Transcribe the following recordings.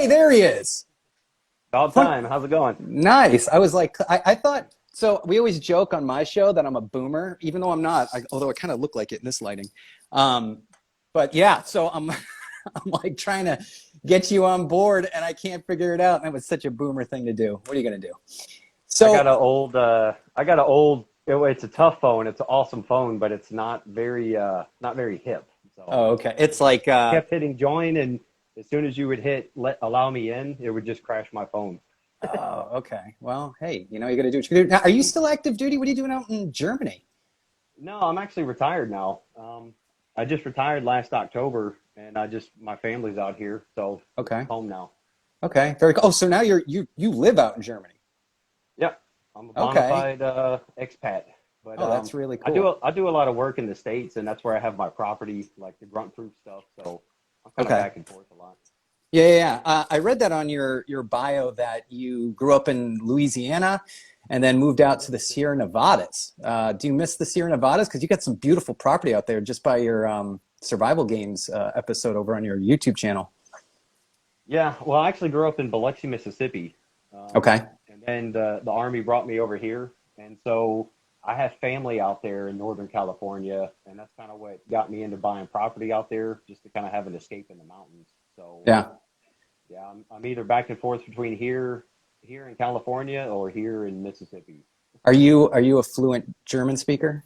Hey, there he is. About Fun. time. How's it going? Nice. I was like, I thought, so we always joke on my show that I'm a boomer, even though I'm not, although I kind of look like it in this lighting. Um, but yeah, so I'm, I'm like trying to get you on board and I can't figure it out. And that was such a boomer thing to do. What are you going to do? I got So, an old. I got an old. It's a tough phone. It's an awesome phone, but it's not very hip. So oh, okay. It's I like, just kept hitting join, and as soon as you would hit let allow me in, it would just crash my phone. oh, okay. Well, hey, you know, you got to do what you can do. Now, are you still active duty? What are you doing out in Germany? No, I'm actually retired now. I just retired last October, and my family's out here, so we're just Okay. home now. Okay. Very cool. Oh, so now you live out in Germany. Yep, I'm a bona Okay. fide expat. But Oh, that's really cool. I do a lot of work in the States, and that's where I have my property, like the grunt proof stuff. So I'm kind of Okay. back and forth a lot. Yeah, yeah, yeah. I read that on your bio that you grew up in Louisiana and then moved out to the Sierra Nevadas. Do you miss the Sierra Nevadas? Because you got some beautiful property out there just by your survival games episode over on your YouTube channel. Yeah, well, I actually grew up in Biloxi, Mississippi, Okay. and then the Army brought me over here, and so I have family out there in Northern California, and that's kind of what got me into buying property out there, just to kind of have an escape in the mountains. So Yeah. yeah, I'm either back and forth between here in California or here in Mississippi. Are you a fluent German speaker?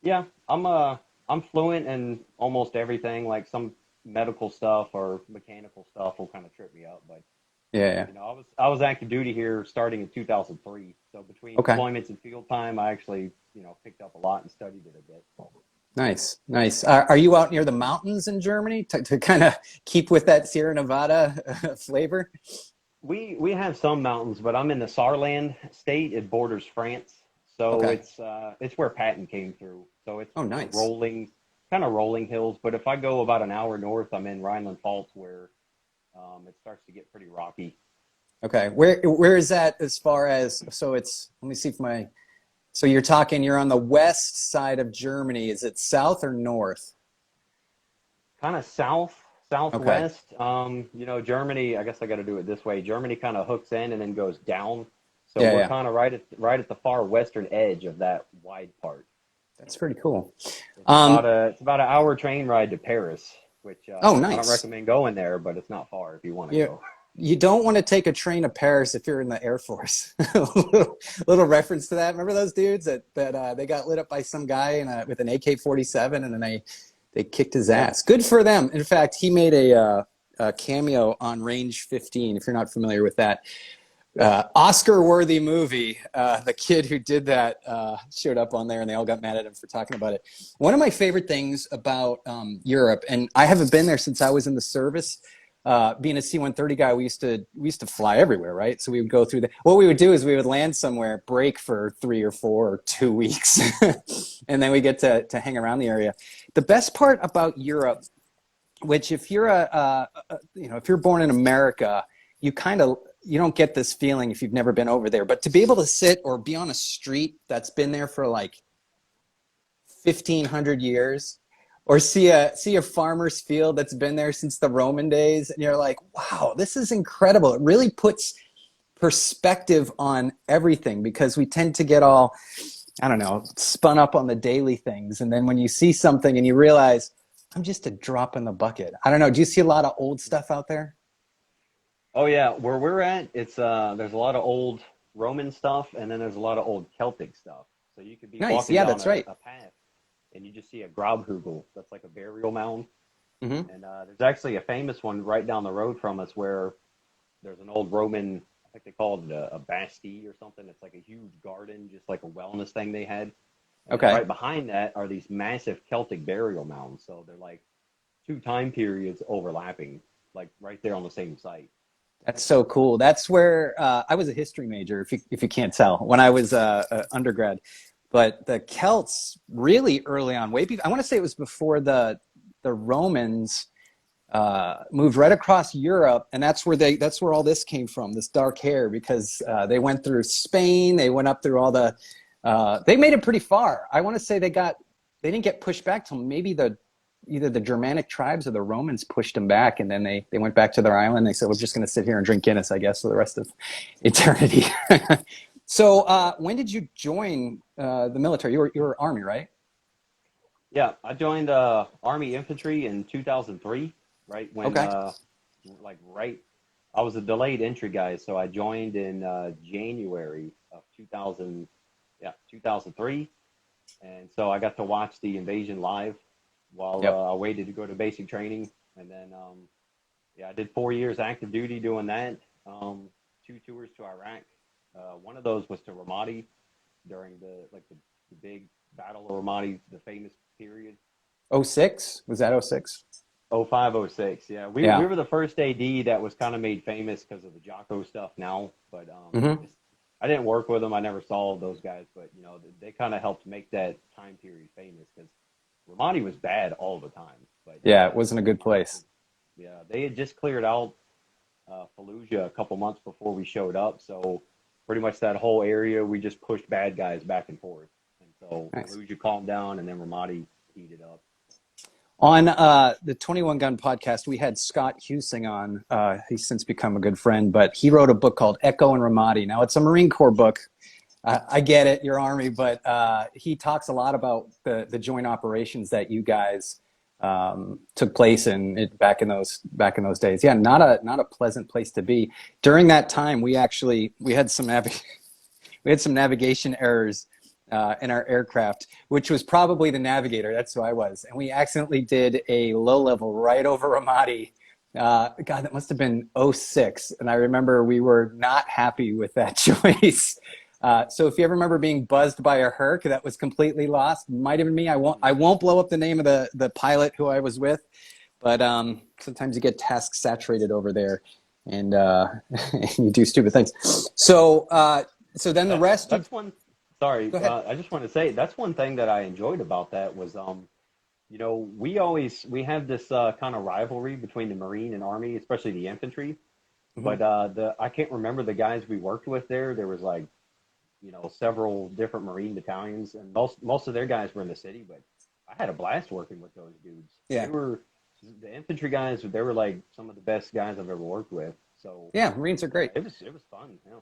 Yeah, I'm fluent in almost everything. Like some medical stuff or mechanical stuff will kind of trip me up, but Yeah, yeah. I was active duty here starting in 2003. So between Okay. deployments and field time, I actually picked up a lot and studied it a bit. Nice, nice. Are you out near the mountains in Germany to kind of keep with that Sierra Nevada flavor? We have some mountains, but I'm in the Saarland state. It borders France, so Okay. it's where Patton came through. So it's Oh, nice. rolling, kind of rolling hills. But if I go about an hour north, I'm in Rhineland-Pfalz, where it starts to get pretty rocky. Okay. Where is that as far as, so it's, let me see if my, so you're on the west side of Germany. Is it south or north? Kind of Okay. southwest. Germany. I guess I got to do it this way. Germany kind of hooks in and then goes down. So Yeah, we're yeah. kind of right at the far western edge of that wide part. That's pretty cool. Um, It's about an hour train ride to Paris, which oh, I don't nice. recommend going there, but it's not far if you want to You, go. you don't want to take a train to Paris if you're in the Air Force. little reference to that. Remember those dudes that they got lit up by some guy with an AK-47 and then they kicked his Yep. ass. Good for them. In fact, he made a cameo on Range 15, if you're not familiar with that. Oscar-worthy movie. The kid who did that showed up on there, and they all got mad at him for talking about it. One of my favorite things about Europe, and I haven't been there since I was in the service. Being a C-130 guy, we used to fly everywhere, right? So we would go through what we would do is we would land somewhere, break for 3 or 4 or 2 weeks, and then we get to hang around the area. The best part about Europe, which if you're if you're born in America, you don't get this feeling if you've never been over there. But to be able to sit or be on a street that's been there for like 1,500 years, or see a farmer's field that's been there since the Roman days, and you're like, wow, this is incredible. It really puts perspective on everything because we tend to get all, I don't know, spun up on the daily things. And then when you see something and you realize, I'm just a drop in the bucket. I don't know. Do you see a lot of old stuff out there? Oh yeah, where we're at, it's there's a lot of old Roman stuff, and then there's a lot of old Celtic stuff. So you could be Nice. walking Yeah, down that's right. a path, and you just see a Grabhügel. That's like a burial mound. Hmm. And there's actually a famous one right down the road from us where there's an old Roman, I think they call it a Bastille or something. It's like a huge garden, just like a wellness thing they had. And then Okay. right behind that are these massive Celtic burial mounds. So they're like two time periods overlapping, like right there on the same site. That's so cool. That's where I was a history major, if you can't tell, when I was undergrad. But the Celts really early on, I want to say it was before the Romans moved right across Europe, and that's where all this came from, this dark hair, because they went through Spain, they went up through all they made it pretty far. I want to say they didn't get pushed back till maybe the either the Germanic tribes or the Romans pushed them back, and then they went back to their island. They said, we're just going to sit here and drink Guinness, I guess, for the rest of eternity. So when did you join the military? You were Army, right? Yeah, I joined Army Infantry in 2003, right when Okay. like right I was a delayed entry guy, so I joined in January of 2000, yeah, 2003, and so I got to watch the invasion live while Yep. I waited to go to basic training, and then yeah, I did 4 years active duty doing that. Two tours to Iraq. One of those was to Ramadi during the big Battle of Ramadi, the famous period. '06? Was that '06? Oh five, oh six. Yeah, we Yeah. were the first AD that was kind of made famous because of the Jocko stuff now. But Hmm. I didn't work with them. I never saw those guys, but you know, they kind of helped make that time period famous because Ramadi was bad all the time. But Yeah, it wasn't a good place. yeah, they had just cleared out Fallujah a couple months before we showed up, so pretty much that whole area we just pushed bad guys back and forth. And so Nice. Fallujah calmed down, and then Ramadi heated up. On the 21 Gun podcast, we had Scott Husing on. He's since become a good friend, but he wrote a book called Echo and Ramadi. Now, it's a Marine Corps book. I get it, your Army, but he talks a lot about the joint operations that you guys took place in it, back in those days. Yeah, not a pleasant place to be. During that time, we had some navigation errors in our aircraft, which was probably the navigator. That's who I was. And we accidentally did a low level right over Ramadi. God, that must have been '06. And I remember we were not happy with that choice. So if you ever remember being buzzed by a Herc that was completely lost, might have been me. I won't blow up the name of the pilot who I was with, but sometimes you get task saturated over there, and you do stupid things. So then the rest you That's one. Sorry, go ahead. I just want to say that's one thing that I enjoyed about that was you know, we have this kind of rivalry between the Marine and Army, especially the infantry. Mhm. But the I can't remember the guys we worked with there. There was like, you know, several different Marine battalions, and most of their guys were in the city. But I had a blast working with those dudes. They Yeah, were the infantry guys. They were like some of the best guys I've ever worked with. So yeah, Marines are great. it was fun. Yeah.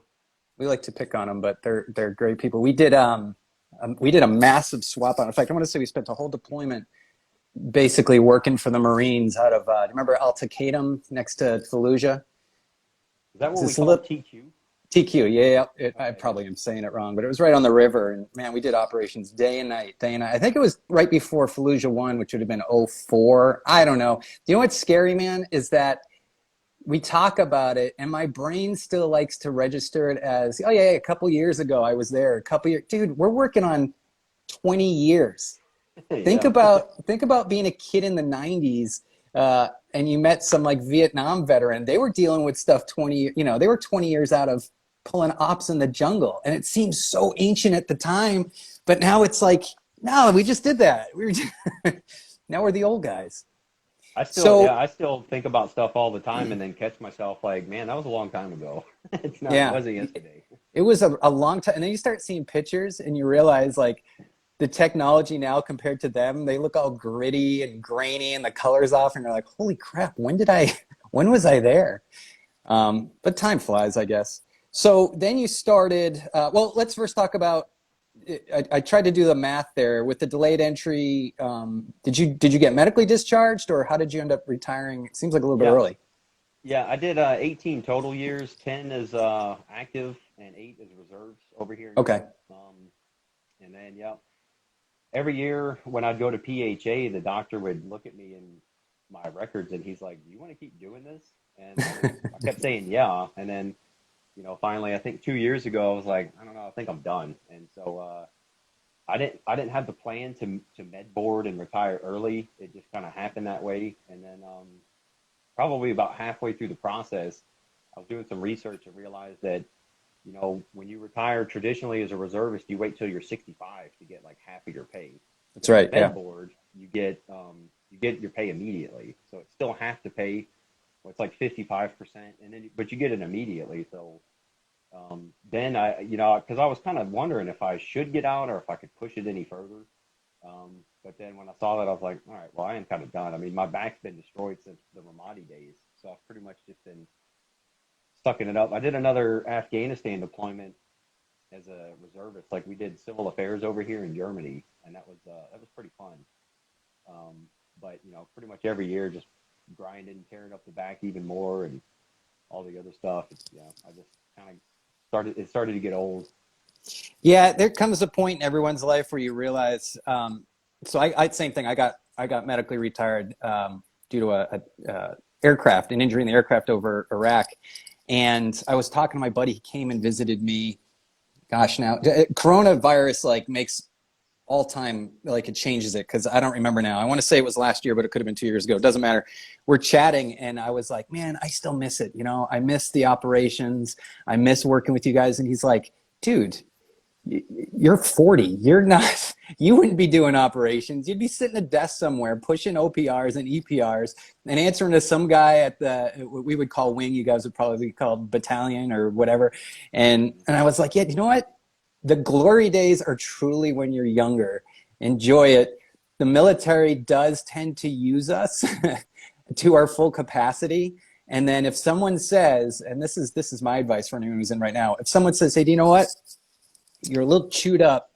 We like to pick on them, but they're great people. We did a massive swap out. In fact, I want to say we spent a whole deployment basically working for the Marines out of. Do you remember Al Taqatum next to Fallujah? Is that It's what we this call little TQ? TQ. Yeah, I Okay, probably am saying it wrong, but it was right on the river, and man, we did operations day and night, day and night. I think it was right before Fallujah one, which would have been '04. I don't know. Do you know what's scary, man? Is that we talk about it and my brain still likes to register it as, oh yeah, a couple years ago I was there, a couple years. Dude, we're working on 20 years. yeah. think Yeah. about think about being a kid in the '90s, and you met some like Vietnam veteran. They were dealing with stuff 20, they were 20 years out of pulling ops in the jungle, and it seems so ancient at the time, but now it's like, no, we just did that. Now we're the old guys. Yeah, So I still think about stuff all the time and then catch myself like, man, that was a long time ago. It yeah, wasn't yesterday. it was a long time, and then you start seeing pictures and you realize like the technology now compared to them, they look all gritty and grainy and the colors off, and you're like, holy crap, when was I there? But time flies, I guess. So then you started, well, let's first talk about, I tried to do the math there with the delayed entry. Did you get medically discharged, or how did you end up retiring? It seems like a little bit Yeah, early. yeah, I did 18 total years, 10 as active and 8 as reserves over here in Okay. Europe. And then, yeah, every year when I'd go to PHA, the doctor would look at me and my records and he's like, "Do you want to keep doing this?" And I kept saying, "Yeah." And then, you know, finally, I think 2 years ago, I was like, "I don't know, I think I'm done." And so I didn't have the plan to med board and retire early. It just kind of happened that way. And then probably about halfway through the process, I was doing some research and realized that, you know, when you retire traditionally as a reservist, you wait till you're 65 to get like half of your pay. That's With the right. med Yeah. board, you get your pay immediately, so it's still half the pay. Well, it's like 55%, and then but you get it immediately. So then because I was kind of wondering if I should get out or if I could push it any further. But then when I saw that, I was like, all right, well, I am kind of done. I mean, my back's been destroyed since the Ramadi days, so I've pretty much just been sucking it up. I did another Afghanistan deployment as a reservist. Like we did civil affairs over here in Germany, and that was pretty fun. But pretty much every year, just grinding, tearing up the back even more, and all the other stuff. I just kind of started. It started to get old. Yeah, there comes a point in everyone's life where you realize. So I same thing. I got medically retired due to an injury in the aircraft over Iraq, and I was talking to my buddy. He came and visited me. Gosh, now coronavirus like makes all time, like it changes it, because I don't remember now. I want to say it was last year, but it could have been 2 years ago. It doesn't matter. We're chatting, and I was like, man, I still miss it. I miss the operations. I miss working with you guys. And he's like, dude, you're 40. You wouldn't be doing operations. You'd be sitting at a desk somewhere pushing OPRs and EPRs and answering to some guy at what we would call wing. You guys would probably be called battalion or whatever. And I was like, yeah, you know what? The glory days are truly when you're younger. Enjoy it. The military does tend to use us to our full capacity. And then if someone says, and this is my advice for anyone who's in right now, if someone says, hey, do you know what? You're a little chewed up.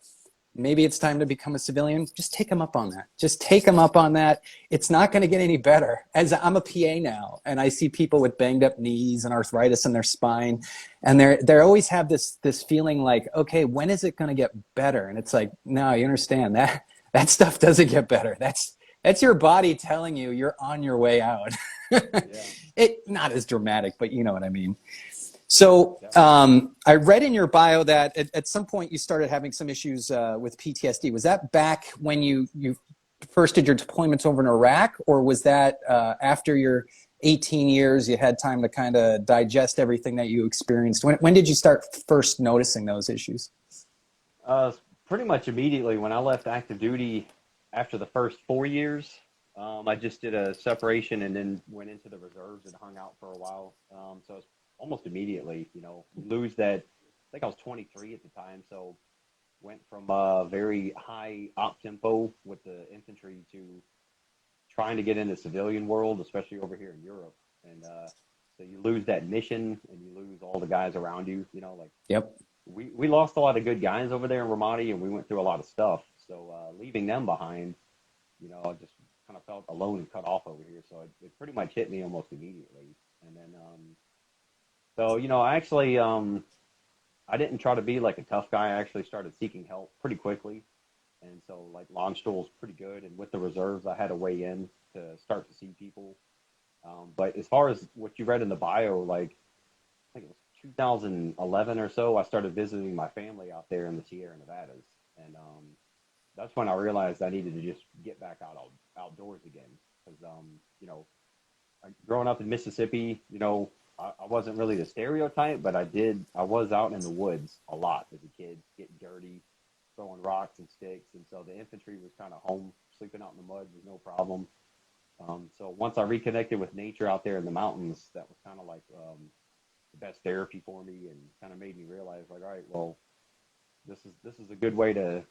Maybe it's time to become a civilian. Just take them up on that. Just take them up on that. It's not going to get any better. As I'm a PA now, and I see people with banged up knees and arthritis in their spine, and they always have this feeling like, okay, when is it going to get better? And it's like, no, you understand that stuff doesn't get better. That's your body telling you you're on your way out. Yeah. Not as dramatic, but you know what I mean. So I read in your bio that at some point you started having some issues with PTSD. Was that back when you first did your deployments over in Iraq, or was that after your 18 years you had time to kind of digest everything that you experienced? When did you start first noticing those issues? Pretty much immediately when I left active duty after the first 4 years. I just did a separation and then went into the reserves and hung out for a while. So it's almost immediately, you lose that. I think I was 23 at the time, so went from a very high op tempo with the infantry to trying to get into the civilian world, especially over here in Europe. And so you lose that mission and you lose all the guys around you, Yep. We lost a lot of good guys over there in Ramadi, and we went through a lot of stuff. So leaving them behind, I just kind of felt alone and cut off over here. So it pretty much hit me almost immediately. And then so, I actually, I didn't try to be like a tough guy. I actually started seeking help pretty quickly. And so, like, launch stool was pretty good. And with the reserves, I had a way in to start to see people. But as far as what you read in the bio, like, I think it was 2011 or so, I started visiting my family out there in the Sierra Nevadas. And that's when I realized I needed to just get back outdoors again. Because, growing up in Mississippi, I wasn't really the stereotype, but I was out in the woods a lot as a kid, getting dirty, throwing rocks and sticks. And so the infantry was kind of home, sleeping out in the mud was no problem. So once I reconnected with nature out there in the mountains, that was kind of like the best therapy for me, and kind of made me realize, like, all right, well, this is a good way to,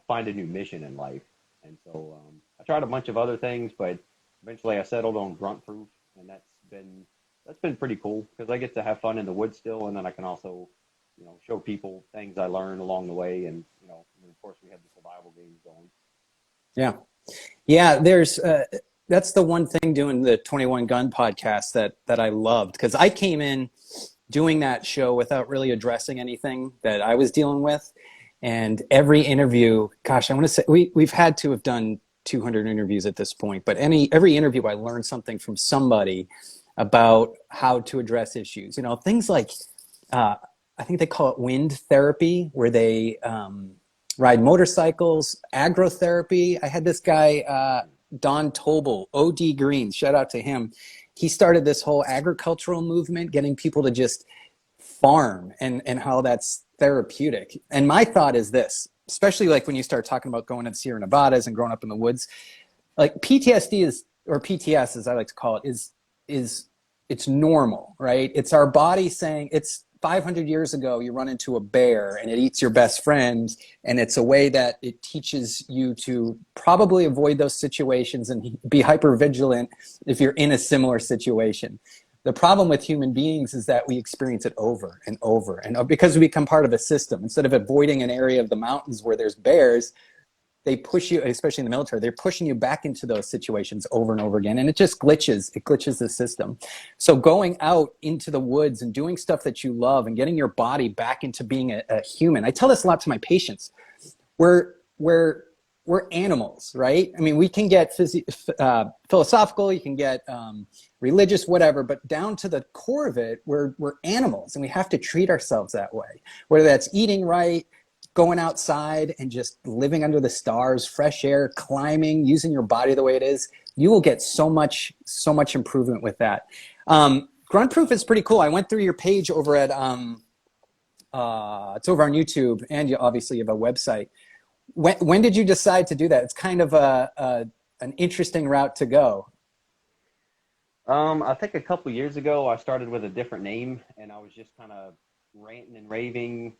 find a new mission in life. And so I tried a bunch of other things, but eventually I settled on Grunt Proof, and that's been pretty cool because I get to have fun in the woods still, and then I can also, show people things I learned along the way, and and of course we have the survival games going. Yeah. There's that's the one thing doing the 21 Gun podcast that I loved, because I came in doing that show without really addressing anything that I was dealing with, and every interview, gosh, I want to say we've had to have done 200 interviews at this point, but every interview I learned something from somebody about how to address issues. Things like I think they call it wind therapy, where they ride motorcycles, agrotherapy. I had this guy, Don Tobel, OD Green, shout out to him. He started this whole agricultural movement, getting people to just farm, and how that's therapeutic. And my thought is this, especially like when you start talking about going to the Sierra Nevadas and growing up in the woods, like PTSD is, or PTS as I like to call it, is it's normal, right? It's our body saying, it's 500 years ago, you run into a bear and it eats your best friend, and it's a way that it teaches you to probably avoid those situations and be hyper vigilant if you're in a similar situation. The problem with human beings is that we experience it over and over, and because we become part of a system. Instead of avoiding an area of the mountains where there's bears, they push you, especially in the military, they're pushing you back into those situations over and over again. And it just glitches. It glitches the system. So going out into the woods and doing stuff that you love and getting your body back into being a human. I tell this a lot to my patients. We're animals, right? I mean, we can get philosophical, you can get religious, whatever, but down to the core of it, we're animals, and we have to treat ourselves that way. Whether that's eating right, going outside and just living under the stars, fresh air, climbing, using your body the way it is, you will get so much improvement with that. Grunt Proof is pretty cool. I went through your page over at, it's over on YouTube, and you obviously have a website. When did you decide to do that? It's kind of an interesting route to go. I think a couple years ago, I started with a different name, and I was just kind of ranting and raving,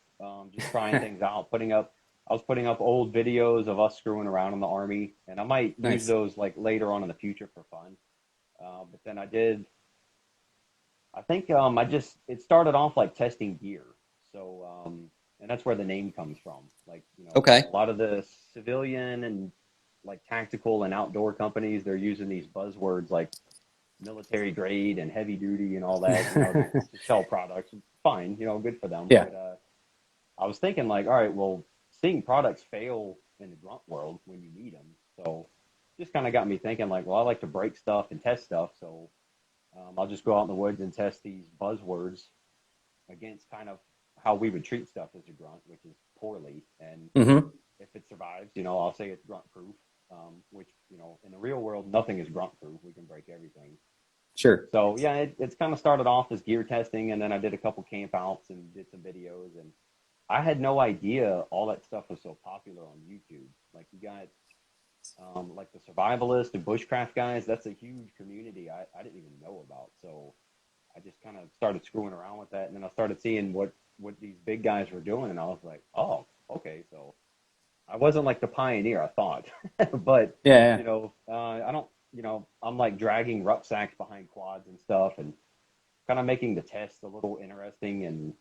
just trying things out, I was putting up old videos of us screwing around in the Army, and I might use those like later on in the future for fun. But then I think it started off like testing gear. So, and that's where the name comes from. Like, Okay. A lot of the civilian and like tactical and outdoor companies, they're using these buzzwords like military grade and heavy duty and all that, to sell products. Fine, good for them. Yeah. But I was thinking like, all right, well, seeing products fail in the grunt world when you need them. So just kind of got me thinking like, well, I like to break stuff and test stuff. So I'll just go out in the woods and test these buzzwords against kind of how we would treat stuff as a grunt, which is poorly. And if it survives, I'll say it's grunt proof, which, in the real world, nothing is grunt proof. We can break everything. Sure. So yeah, it's kind of started off as gear testing, and then I did a couple camp outs and did some videos, and I had no idea all that stuff was so popular on YouTube. Like you got like the survivalist and bushcraft guys. That's a huge community I didn't even know about. So I just kind of started screwing around with that, and then I started seeing what these big guys were doing, and I was like, oh, okay. So I wasn't like the pioneer I thought, but yeah. I don't. I'm like dragging rucksacks behind quads and stuff, and kind of making the test a little interesting. And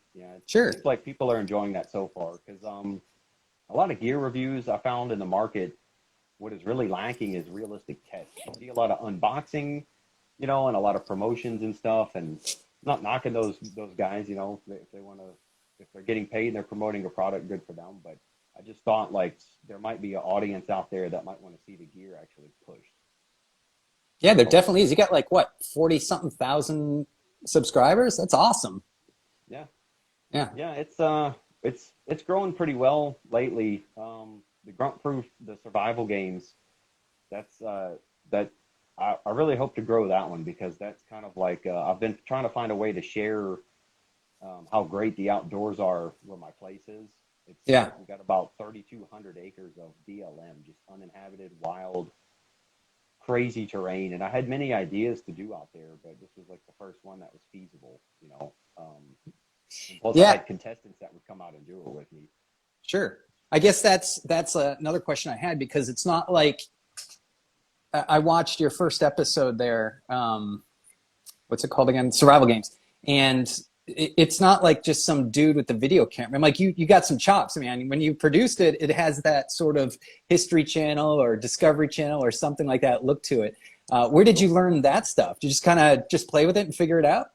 Sure. It's like people are enjoying that so far, because a lot of gear reviews I found in the market, what is really lacking is realistic tests. You see a lot of unboxing, and a lot of promotions and stuff, and not knocking those guys, if they want to, if they're getting paid and they're promoting a product, good for them. But I just thought like there might be an audience out there that might want to see the gear actually pushed. Yeah, there definitely is. You got like what, 40-something thousand subscribers? That's awesome. Yeah. Yeah. It's growing pretty well lately. The Grunt Proof, the survival games, that's that I really hope to grow that one, because that's kind of like I've been trying to find a way to share how great the outdoors are where my place is. We got about 3,200 acres of BLM, just uninhabited, wild, crazy terrain, and I had many ideas to do out there, but this was like the first one that was feasible, and plus I had contestants that would come out and do it with me. Sure. I guess that's another question I had, because it's not like I watched your first episode there. What's it called again? Survival games. And it's not like just some dude with the video camera. I'm like, you got some chops. I mean, when you produced it, it has that sort of History Channel or Discovery Channel or something like that look to it. Where did you learn that stuff? Did you just kind of just play with it and figure it out?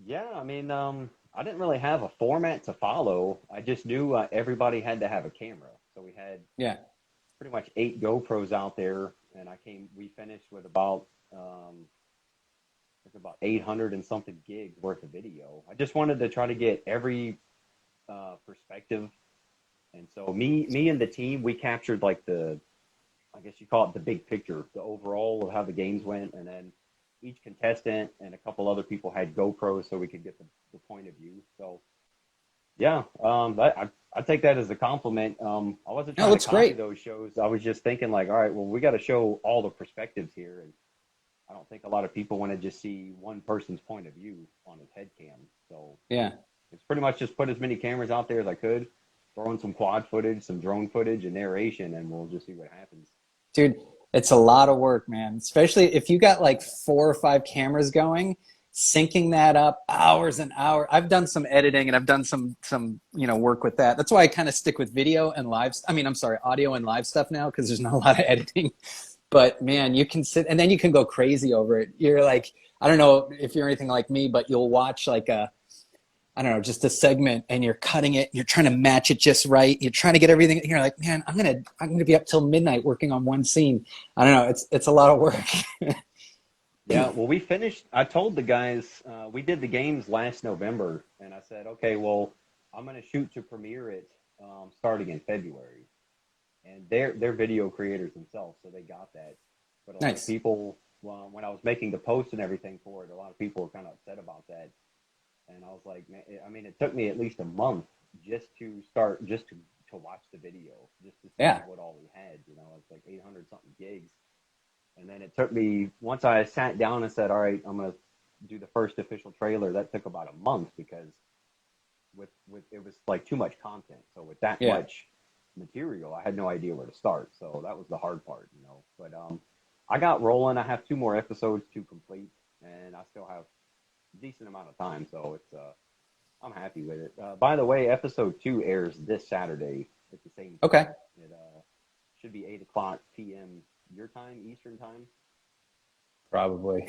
Yeah, I mean, I didn't really have a format to follow. I just knew everybody had to have a camera. So we had pretty much 8 GoPros out there, and we finished with about 800 and something gigs worth of video. I just wanted to try to get every perspective. And so me and the team, we captured like I guess you call it the big picture, the overall of how the games went. And then each contestant and a couple other people had GoPros so we could get the point of view. So yeah, I take that as a compliment. I wasn't trying to copy those shows. I was just thinking like, all right, well, we got to show all the perspectives here. And I don't think a lot of people want to just see one person's point of view on his head cam. So Yeah. it's pretty much just put as many cameras out there as I could, throw in some quad footage, some drone footage, and narration, and we'll just see what happens. Dude, it's a lot of work, man. Especially if you got like 4 or 5 cameras going, syncing that up hours and hours. I've done some editing and I've done some work with that. That's why I kind of stick with video and live. I mean, I'm sorry, audio and live stuff now because there's not a lot of editing. But man, you can sit and then you can go crazy over it. You're like, I don't know if you're anything like me, but you'll watch like I don't know, just a segment and you're cutting it, you're trying to match it just right. You're trying to get everything. You're like, man, I'm going to be up till midnight working on one scene. I don't know. It's a lot of work. Yeah. Well, we finished, I told the guys, we did the games last November and I said, okay, well, I'm going to shoot to premiere it starting in February. And they're video creators themselves, so they got that. But a lot of people, well, when I was making the post and everything for it, a lot of people were kind of upset about that. And I was like, man, I mean, it took me at least a month just to watch the video, just to see what all we had. You know, it's like 800 something gigs. And then it took me, once I sat down and said, all right, I'm going to do the first official trailer, that took about a month because with it was like too much content. So with that much material, I had no idea where to start. So that was the hard part, you know. But I got rolling. I have 2 more episodes to complete, and I still have decent amount of time, so it's I'm happy with it. By the way, episode 2 airs this Saturday at the same time. Okay. It should be 8:00 p.m. your time, Eastern time. Probably.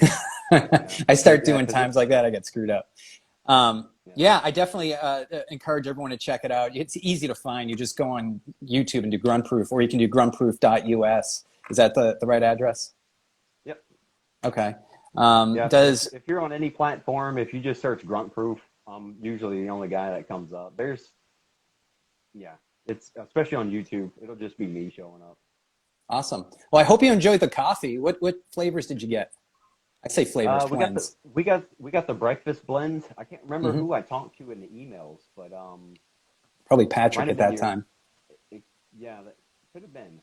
I start doing times like that, I get screwed up. I definitely encourage everyone to check it out. It's easy to find. You just go on YouTube and do Gruntproof, or you can do gruntproof.us. Is that the right address? Yep. Okay. If you're on any platform, if you just search Gruntproof, I'm usually the only guy that comes up. It's especially on YouTube, it'll just be me showing up. Awesome. Well, I hope you enjoyed the coffee. What flavors did you get? I say flavors. We got the breakfast blend. I can't remember who I talked to in the emails, but probably Patrick at that time. That could have been.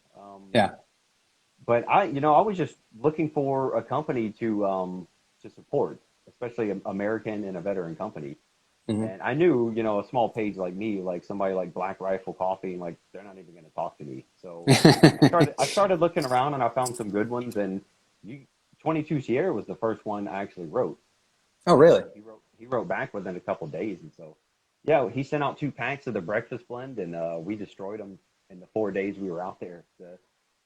But I was just looking for a company to support, especially an American and a veteran company. And I knew, a small page like me, like somebody like Black Rifle Coffee, and like they're not even going to talk to me. So I started looking around and I found some good ones. And 22 Sierra was the first one I actually wrote. Oh, really? He wrote back within a couple of days, and so he sent out 2 packs of the breakfast blend, and we destroyed them in the 4 days we were out there.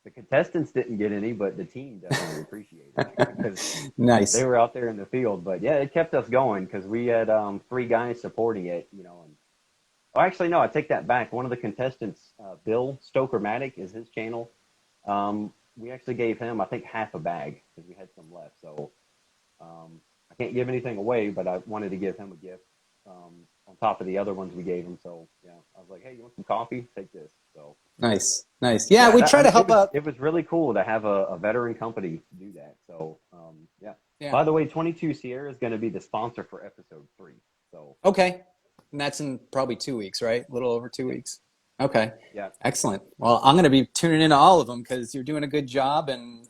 The contestants didn't get any, but the team definitely appreciated it because they were out there in the field. But yeah, it kept us going because we had 3 guys supporting it, And actually, no, I take that back. One of the contestants, Bill Stoker-Matic, is his channel. We actually gave him, I think, half a bag because we had some left. So I can't give anything away, but I wanted to give him a gift on top of the other ones we gave him. So I was like, hey, you want some coffee? Take this. So nice. Yeah, we try to help out. It was really cool to have a veteran company do that. So By the way, 22 Sierra is going to be the sponsor for episode 3. So okay, and that's in probably 2 weeks, right? A little over 2 weeks. Okay. Yeah. Excellent. Well, I'm going to be tuning into all of them because you're doing a good job. And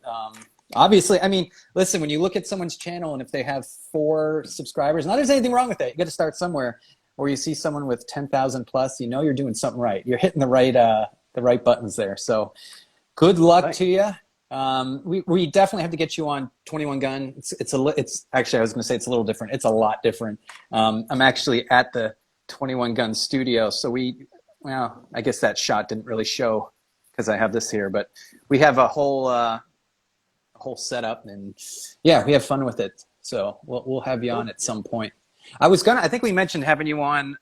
obviously, I mean, listen, when you look at someone's channel and if they have 4 subscribers, not there's anything wrong with that. You got to start somewhere. Or you see someone with 10,000 plus, you're doing something right. You're hitting the right buttons there. So good luck to you. We definitely have to get you on 21 Gun. It's actually, I was going to say it's a little different. It's a lot different. I'm actually at the 21 Gun studio. So I guess that shot didn't really show because I have this here, but we have a whole setup, and we have fun with it. So we'll have you on at some point. I think we mentioned having you on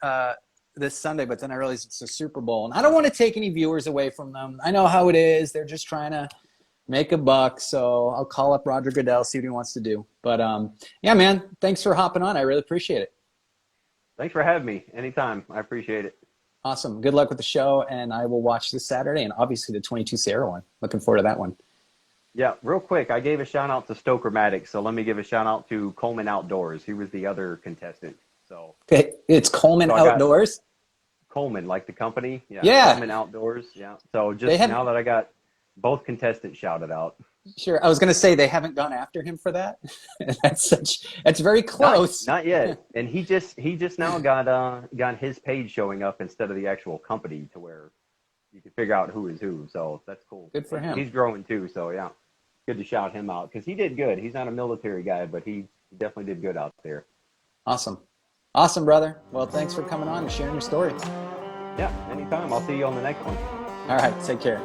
this Sunday, but then I realized it's a Super Bowl, and I don't want to take any viewers away from them. I know how it is. They're just trying to make a buck, so I'll call up Roger Goodell, see what he wants to do. But man, thanks for hopping on. I really appreciate it. Thanks for having me. Anytime. I appreciate it. Awesome. Good luck with the show, and I will watch this Saturday, and obviously the 22 Sierra one. Looking forward to that one. Yeah, real quick, I gave a shout-out to Stoker-Matic, so let me give a shout-out to Coleman Outdoors. He was the other contestant. So it's Coleman Outdoors? Coleman, like the company? Yeah. Coleman Outdoors, yeah. So now that I got both contestants shouted out. Sure. I was going to say they haven't gone after him for that. That's very close. Not yet. And he just now got his page showing up instead of the actual company to where you can figure out who is who. So that's cool. Good for him. He's growing too. So yeah, good to shout him out because he did good. He's not a military guy, but he definitely did good out there. Awesome. Awesome, brother. Well, thanks for coming on and sharing your story. Yeah, anytime. I'll see you on the next one. All right. Take care.